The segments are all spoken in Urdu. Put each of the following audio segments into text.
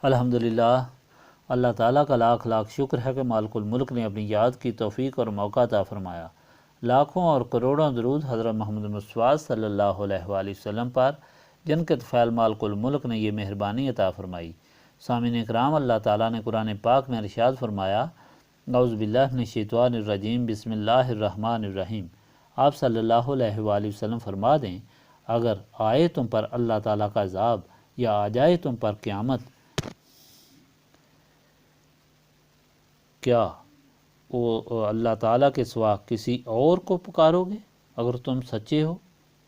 الحمدللہ، اللہ تعالیٰ کا لاکھ لاکھ شکر ہے کہ مالک الملک نے اپنی یاد کی توفیق اور موقع عطا فرمایا۔ لاکھوں اور کروڑوں درود حضرت محمد مصطفیٰ صلی اللہ علیہ وآلہ وسلم پر، جن کے طفیل مالک الملک نے یہ مہربانی عطا فرمائی۔ سامعین کرام، اللہ تعالیٰ نے قرآن پاک میں ارشاد فرمایا، اعوذ باللہ من الشیطان الرجیم، بسم اللہ الرحمن الرحیم۔ آپ صلی اللہ علیہ وآلہ وسلم فرما دیں، اگر آئے تم پر اللہ تعالیٰ کا عذاب یا آ جائے تم پر قیامت، کیا وہ اللہ تعالیٰ کے سوا کسی اور کو پکارو گے؟ اگر تم سچے ہو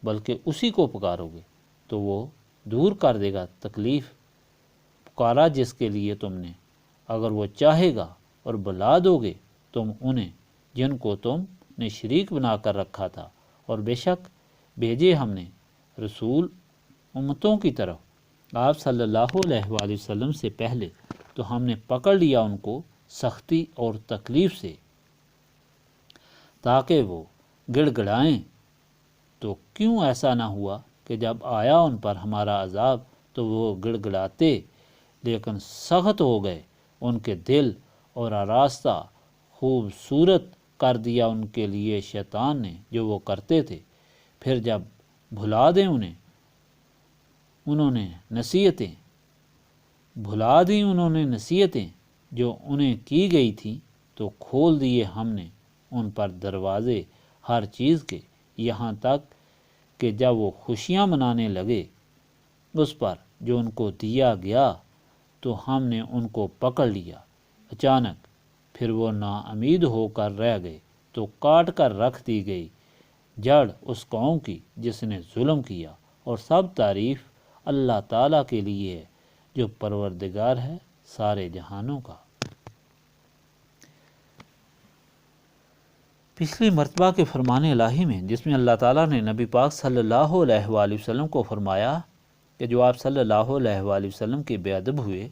بلکہ اسی کو پکارو گے تو وہ دور کر دے گا تکلیف پکارا جس کے لیے تم نے۔ اگر وہ چاہے گا اور بلا دو گے تم انہیں جن کو تم نے شریک بنا کر رکھا تھا، اور بے شک بھیجے ہم نے رسول امتوں کی طرف آپ صلی اللہ علیہ وآلہ وسلم سے پہلے، تو ہم نے پکڑ لیا ان کو سختی اور تکلیف سے تاکہ وہ گڑ گڑائیں۔ تو کیوں ایسا نہ ہوا کہ جب آیا ان پر ہمارا عذاب تو وہ گڑ گڑاتے، لیکن سخت ہو گئے ان کے دل، اور آراستہ خوبصورت کر دیا ان کے لیے شیطان نے جو وہ کرتے تھے۔ پھر جب بھلا دیں انہوں نے نصیحتیں جو انہیں کی گئی تھیں، تو کھول دیے ہم نے ان پر دروازے ہر چیز کے، یہاں تک کہ جب وہ خوشیاں منانے لگے اس پر جو ان کو دیا گیا، تو ہم نے ان کو پکڑ لیا اچانک، پھر وہ ناامید ہو کر رہ گئے، تو کاٹ کر رکھ دی گئی جڑ اس قوم کی جس نے ظلم کیا۔ اور سب تعریف اللہ تعالیٰ کے لیے ہے جو پروردگار ہے سارے جہانوں کا۔ پچھلی مرتبہ کے فرمان الہی میں، جس میں اللہ تعالیٰ نے نبی پاک صلی اللہ علیہ وآلہ وسلم کو فرمایا کہ جو آپ صلی اللہ علیہ وآلہ وسلم کے بے ادب ہوئے،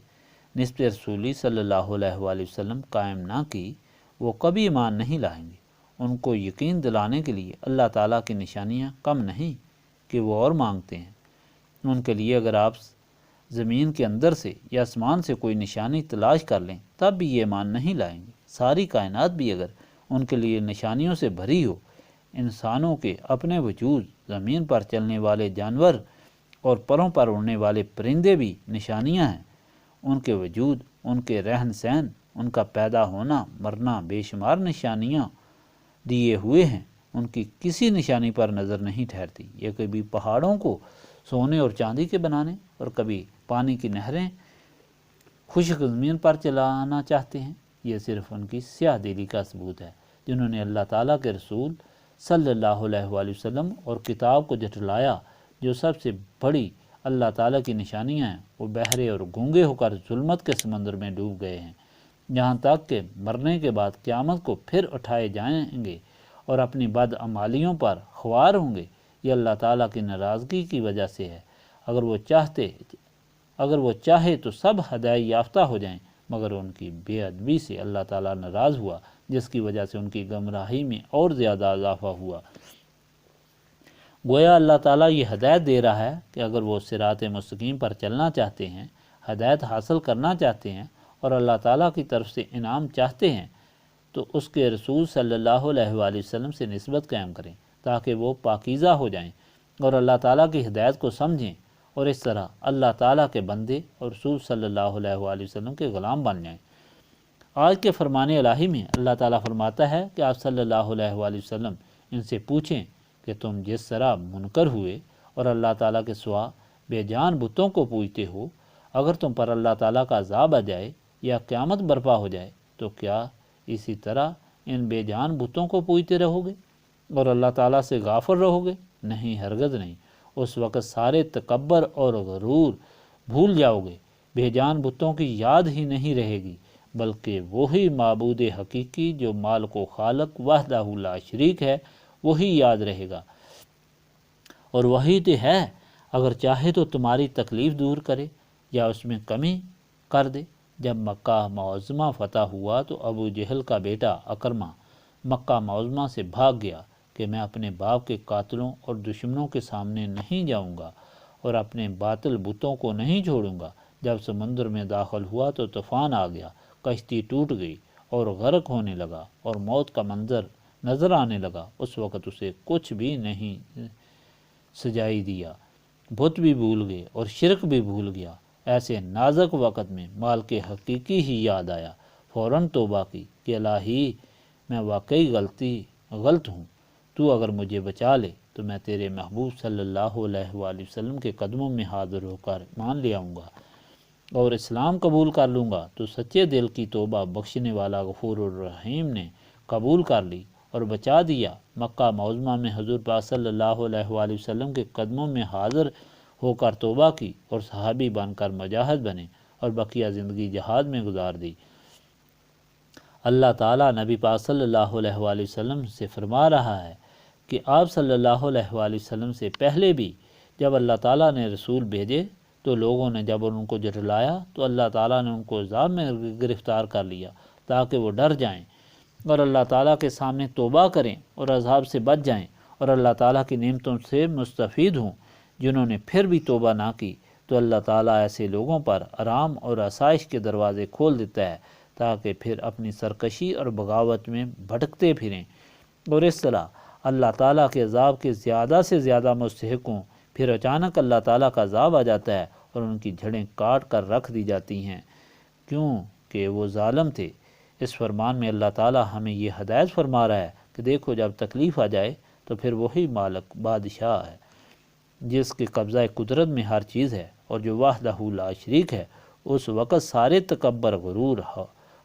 نسبت رسولی صلی اللہ علیہ وآلہ وسلم قائم نہ کی، وہ کبھی ایمان نہیں لائیں گے۔ ان کو یقین دلانے کے لیے اللہ تعالیٰ کی نشانیاں کم نہیں کہ وہ اور مانگتے ہیں۔ ان کے لیے اگر آپ زمین کے اندر سے یا آسمان سے کوئی نشانی تلاش کر لیں تب بھی یہ ایمان نہیں لائیں گے۔ ساری کائنات بھی اگر ان کے لیے نشانیوں سے بھری ہو، انسانوں کے اپنے وجود، زمین پر چلنے والے جانور اور پروں پر اڑنے والے پرندے بھی نشانیاں ہیں۔ ان کے وجود، ان کے رہن سہن، ان کا پیدا ہونا مرنا بے شمار نشانیاں دیے ہوئے ہیں۔ ان کی کسی نشانی پر نظر نہیں ٹھہرتی۔ یہ کبھی پہاڑوں کو سونے اور چاندی کے بنانے، اور کبھی پانی کی نہریں خشک زمین پر چلانا چاہتے ہیں۔ یہ صرف ان کی سیاہ دلی کا ثبوت ہے، جنہوں نے اللہ تعالیٰ کے رسول صلی اللہ علیہ وآلہ وسلم اور کتاب کو جھٹلایا۔ جو سب سے بڑی اللہ تعالیٰ کی نشانیاں ہیں، وہ بہرے اور گونگے ہو کر ظلمت کے سمندر میں ڈوب گئے ہیں، یہاں تک کہ مرنے کے بعد قیامت کو پھر اٹھائے جائیں گے اور اپنی بدعمالیوں پر خوار ہوں گے۔ یہ اللہ تعالیٰ کی ناراضگی کی وجہ سے ہے۔ اگر وہ چاہے تو سب ہدایت یافتہ ہو جائیں، مگر ان کی بے ادبی سے اللہ تعالیٰ ناراض ہوا، جس کی وجہ سے ان کی گمراہی میں اور زیادہ اضافہ ہوا۔ گویا اللہ تعالیٰ یہ ہدایت دے رہا ہے کہ اگر وہ صراط مستقیم پر چلنا چاہتے ہیں، ہدایت حاصل کرنا چاہتے ہیں اور اللہ تعالیٰ کی طرف سے انعام چاہتے ہیں، تو اس کے رسول صلی اللہ علیہ وآلہ وسلم سے نسبت قائم کریں تاکہ وہ پاکیزہ ہو جائیں اور اللہ تعالیٰ کی ہدایت کو سمجھیں، اور اس طرح اللہ تعالیٰ کے بندے اور رسول صلی اللہ علیہ وآلہ وسلم کے غلام بن جائیں۔ آج کے فرمان الہی میں اللہ تعالیٰ فرماتا ہے کہ آپ صلی اللہ علیہ وآلہ وسلم ان سے پوچھیں کہ تم جس طرح منکر ہوئے اور اللہ تعالیٰ کے سوا بے جان بتوں کو پوجتے ہو، اگر تم پر اللہ تعالیٰ کا عذاب آ جائے یا قیامت برپا ہو جائے تو کیا اسی طرح ان بے جان بتوں کو پوجتے رہو گے اور اللہ تعالیٰ سے غافل رہو گے؟ نہیں، ہرگز نہیں۔ اس وقت سارے تکبر اور غرور بھول جاؤ گے، بے جان بتوں کی یاد ہی نہیں رہے گی، بلکہ وہی معبود حقیقی جو مالک و خالق وحدہ لا شریک ہے، وہی یاد رہے گا۔ اور وہی تو ہے، اگر چاہے تو تمہاری تکلیف دور کرے یا اس میں کمی کر دے۔ جب مکہ معظمہ فتح ہوا تو ابو جہل کا بیٹا اکرمہ مکہ معظمہ سے بھاگ گیا کہ میں اپنے باپ کے قاتلوں اور دشمنوں کے سامنے نہیں جاؤں گا اور اپنے باطل بتوں کو نہیں چھوڑوں گا۔ جب سمندر میں داخل ہوا تو طوفان آ گیا، کشتی ٹوٹ گئی اور غرق ہونے لگا اور موت کا منظر نظر آنے لگا۔ اس وقت اسے کچھ بھی نہیں سجائی دیا، بت بھی بھول گئے اور شرک بھی بھول گیا۔ ایسے نازک وقت میں مال کے حقیقی ہی یاد آیا، فوراً توبہ کی کہ الہی میں واقعی غلط ہوں، تو اگر مجھے بچا لے تو میں تیرے محبوب صلی اللہ علیہ وآلہ وسلم کے قدموں میں حاضر ہو کر مان لے آؤں گا اور اسلام قبول کر لوں گا۔ تو سچے دل کی توبہ بخشنے والا غفور الرحیم نے قبول کر لی اور بچا دیا۔ مکہ معظمہ میں حضور پاک صلی اللہ علیہ وآلہ وسلم کے قدموں میں حاضر ہو کر توبہ کی اور صحابی بن کر مجاہد بنے اور بقیہ زندگی جہاد میں گزار دی۔ اللہ تعالیٰ نبی پاک صلی اللہ علیہ وآلہ وسلم سے فرما رہا ہے کہ آپ صلی اللہ علیہ وآلہ وسلم سے پہلے بھی جب اللہ تعالیٰ نے رسول بھیجے تو لوگوں نے جب ان کو جھٹلایا تو اللہ تعالیٰ نے ان کو عذاب میں گرفتار کر لیا تاکہ وہ ڈر جائیں اور اللہ تعالیٰ کے سامنے توبہ کریں اور عذاب سے بچ جائیں اور اللہ تعالیٰ کی نعمتوں سے مستفید ہوں۔ جنہوں نے پھر بھی توبہ نہ کی تو اللہ تعالیٰ ایسے لوگوں پر آرام اور آسائش کے دروازے کھول دیتا ہے تاکہ پھر اپنی سرکشی اور بغاوت میں بھٹکتے پھریں اور اس طرح اللہ تعالیٰ کے عذاب کے زیادہ سے زیادہ مستحق ہوں۔ پھر اچانک اللہ تعالیٰ کا عذاب آ جاتا ہے اور ان کی جڑیں کاٹ کر رکھ دی جاتی ہیں کیوں کہ وہ ظالم تھے۔ اس فرمان میں اللہ تعالیٰ ہمیں یہ ہدایت فرما رہا ہے کہ دیکھو جب تکلیف آ جائے تو پھر وہی مالک بادشاہ ہے جس کے قبضہ قدرت میں ہر چیز ہے اور جو وحدہ لا شریک ہے، اس وقت سارے تکبر غرور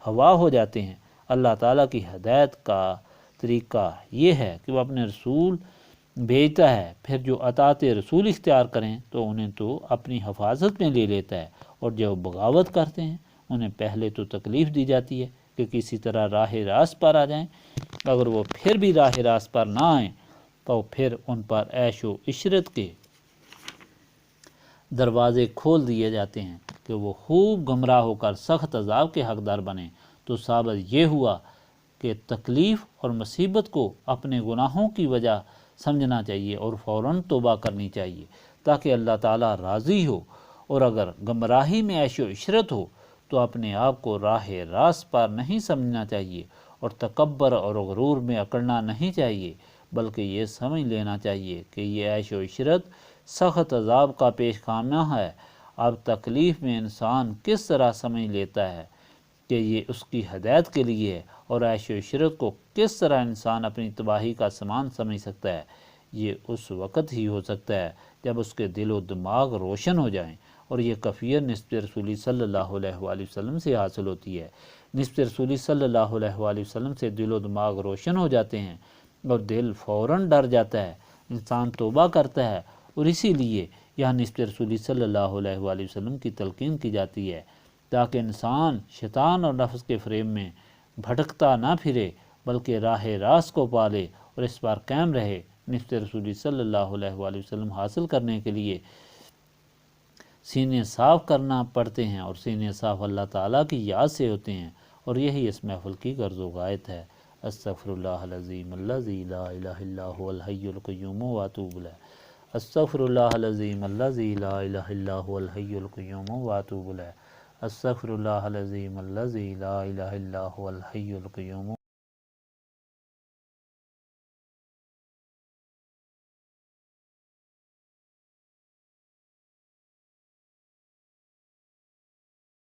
ہوا ہو جاتے ہیں۔ اللہ تعالیٰ کی ہدایت کا طریقہ یہ ہے کہ وہ اپنے رسول بھیجتا ہے، پھر جو اطاعت رسول اختیار کریں تو انہیں تو اپنی حفاظت میں لے لیتا ہے اور جو بغاوت کرتے ہیں انہیں پہلے تو تکلیف دی جاتی ہے کہ کسی طرح راہ راست پر آ جائیں۔ اگر وہ پھر بھی راہ راست پر نہ آئیں تو پھر ان پر عیش و عشرت کے دروازے کھول دیے جاتے ہیں کہ وہ خوب گمراہ ہو کر سخت عذاب کے حقدار بنیں۔ تو ثابت یہ ہوا کہ تکلیف اور مصیبت کو اپنے گناہوں کی وجہ سمجھنا چاہیے اور فوراً توبہ کرنی چاہیے تاکہ اللہ تعالیٰ راضی ہو، اور اگر گمراہی میں عیش و عشرت ہو تو اپنے آپ کو راہ راست پر نہیں سمجھنا چاہیے اور تکبر اور غرور میں اکڑنا نہیں چاہیے، بلکہ یہ سمجھ لینا چاہیے کہ یہ عیش و عشرت سخت عذاب کا پیش خانہ ہے۔ اب تکلیف میں انسان کس طرح سمجھ لیتا ہے کہ یہ اس کی ہدایت کے لیے ہے اور عیش و عشرت کو کس طرح انسان اپنی تباہی کا سامان سمجھ سکتا ہے، یہ اس وقت ہی ہو سکتا ہے جب اس کے دل و دماغ روشن ہو جائیں، اور یہ کیفیت نسبت رسولی صلی اللہ علیہ وآلہ وسلم سے حاصل ہوتی ہے۔ نسبت رسولی صلی اللہ علیہ وآلہ وسلم سے دل و دماغ روشن ہو جاتے ہیں اور دل فوراً ڈر جاتا ہے، انسان توبہ کرتا ہے، اور اسی لیے یہاں نسبت رسولی صلی اللہ علیہ وآلہ وسلم کی تلقین کی جاتی ہے تاکہ انسان شیطان اور نفس کے فریب میں بھٹکتا نہ پھرے بلکہ راہ راست کو پالے اور اس پر قائم رہے۔ نسبت رسولی صلی اللہ علیہ وآلہ وسلم حاصل کرنے کے لیے سینے صاف کرنا پڑتے ہیں، اور سینے صاف اللہ تعالیٰ کی یاد سے ہوتے ہیں، اور یہی اس محفل کی غرض و غایت ہے۔ استغفر اللہ العظیم الذی لا الہ الا هو الحی القیوم واتوب الیہ۔ استغفر اللہ العظیم الذی لا الہ الا هو الحی القیوم واتوب الیہ۔ استغفر اللہ العظیم الذی لا الہ الا هو الحی القیوم